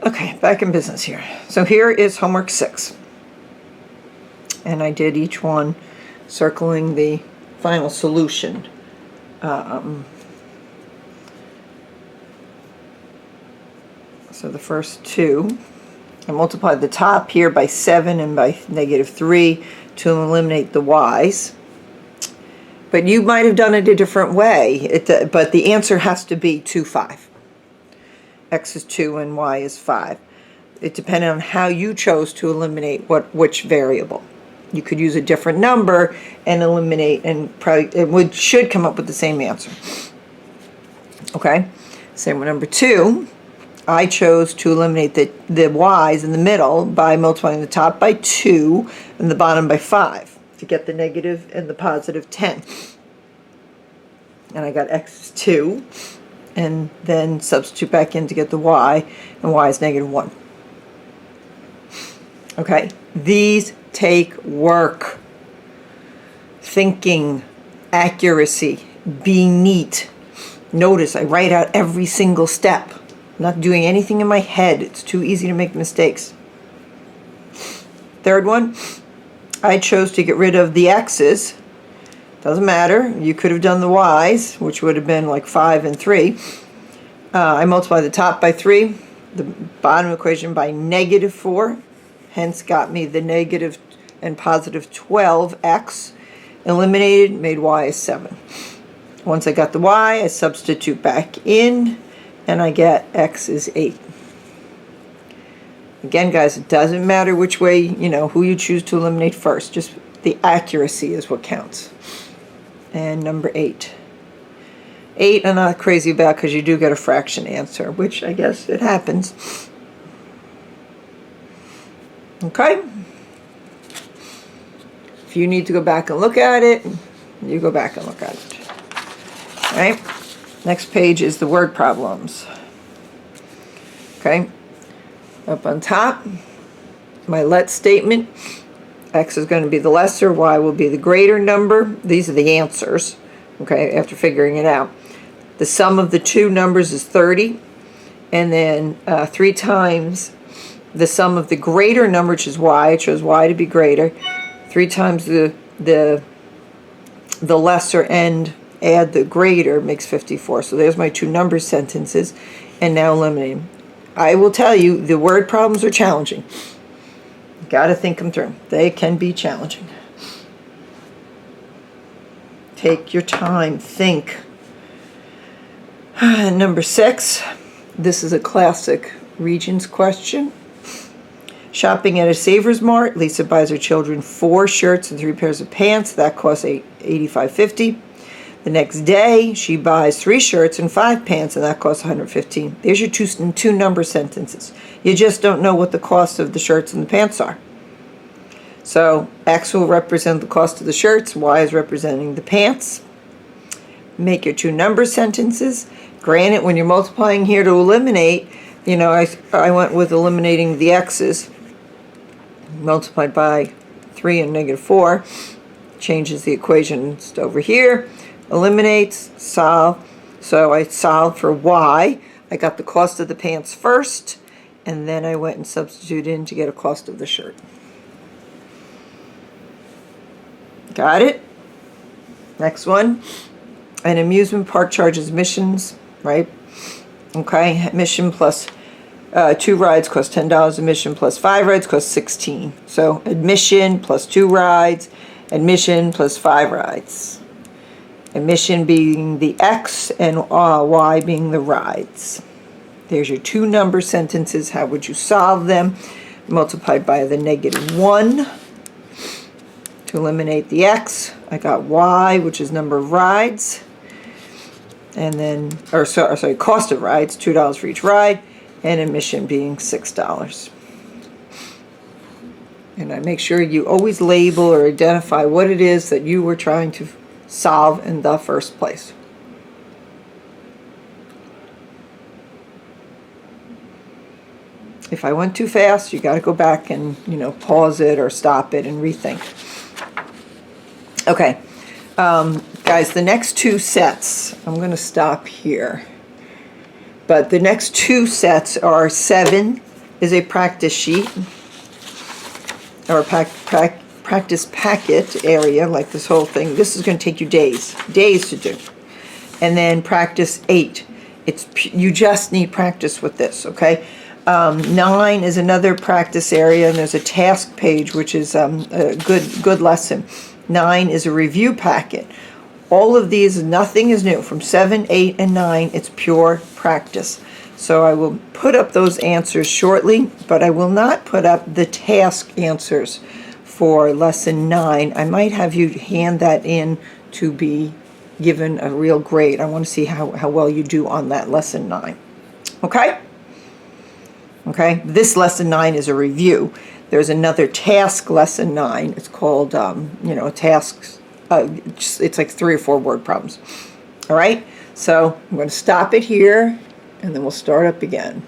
Okay, back in business here. So here is homework 6. And I did each one circling the final solution. So the first two, I multiplied the top here by 7 and by -3 to eliminate the y's. But you might have done it a different way. But the answer has to be 2, 5. X is 2 and y is 5. It depended on how you chose to eliminate which variable. You could use a different number and eliminate, and probably should come up with the same answer. Okay, same with number 2. I chose to eliminate the y's in the middle by multiplying the top by 2 and the bottom by 5 to get the negative and the positive 10. And I got x is 2, and then substitute back in to get the y, and y is -1. Okay, these take work, thinking, accuracy, being neat. Notice I write out every single step. I'm not doing anything in my head. It's too easy to make mistakes. Third one, I chose to get rid of the x's. Doesn't matter. You could have done the y's, which would have been like 5 and 3. I multiply the top by 3, the bottom equation by -4. Hence got me the negative and positive 12x. Eliminated, made y is 7. Once I got the y, I substitute back in, and I get x is 8. Again, guys, it doesn't matter which way, who you choose to eliminate first. Just the accuracy is what counts. And number 8. 8 I'm not crazy about because you do get a fraction answer, which I guess it happens. Okay? If you need to go back and look at it, you go back and look at it. All right? Next page is the word problems. Okay? Up on top, my let statement. X is going to be the lesser, y will be the greater number. These are the answers, okay, after figuring it out. The sum of the two numbers is 30, and then 3 times the sum of the greater number, which is y. I chose y to be greater. 3 times the lesser and add the greater makes 54. So there's my 2 number sentences, and now eliminate them. I will tell you, the word problems are challenging. Got to think them through. They can be challenging. Take your time. Think. Number 6. This is a classic Regents question. Shopping at a Savers Mart. Lisa buys her children 4 shirts and 3 pairs of pants. That costs $85.50. The next day, she buys 3 shirts and 5 pants, and that costs $115. There's your two number sentences. You just don't know what the cost of the shirts and the pants are. So X will represent the cost of the shirts, Y is representing the pants. Make your 2 number sentences. Granted, when you're multiplying here to eliminate, I went with eliminating the X's. Multiplied by 3 and -4. Changes the equation over here. Eliminates, solve. So I solved for Y. I got the cost of the pants first, and then I went and substituted in to get a cost of the shirt. Got it? Next one. An amusement park charges admissions, right? Okay, admission plus 2 rides costs $10. Admission plus 5 rides costs $16. So admission plus 2 rides, admission plus 5 rides. Admission being the X and Y being the rides. There's your 2 number sentences. How would you solve them? Multiplied by the -1 to eliminate the X. I got Y, which is number of rides. And then, cost of rides, $2 for each ride, and admission being $6. And I make sure you always label or identify what it is that you were trying to solve in the first place. If I went too fast, you got to go back and, pause it or stop it and rethink. Okay, guys, the next 2 sets, I'm going to stop here. But the next 2 sets are 7 is a practice sheet or a practice packet area, like this whole thing. This is going to take you days to do. And then practice 8. You just need practice with this, okay? 9 is another practice area, and there's a task page, which is a good lesson. 9 is a review packet. All of these, nothing is new. From 7, 8, and 9, it's pure practice. So I will put up those answers shortly, but I will not put up the task answers for lesson 9. I might have you hand that in to be given a real grade. I want to see how well you do on that lesson 9. Okay? Okay, this lesson 9 is a review. There's another task lesson 9. It's called, tasks. It's like 3 or 4 word problems. All right, so I'm going to stop it here, and then we'll start up again.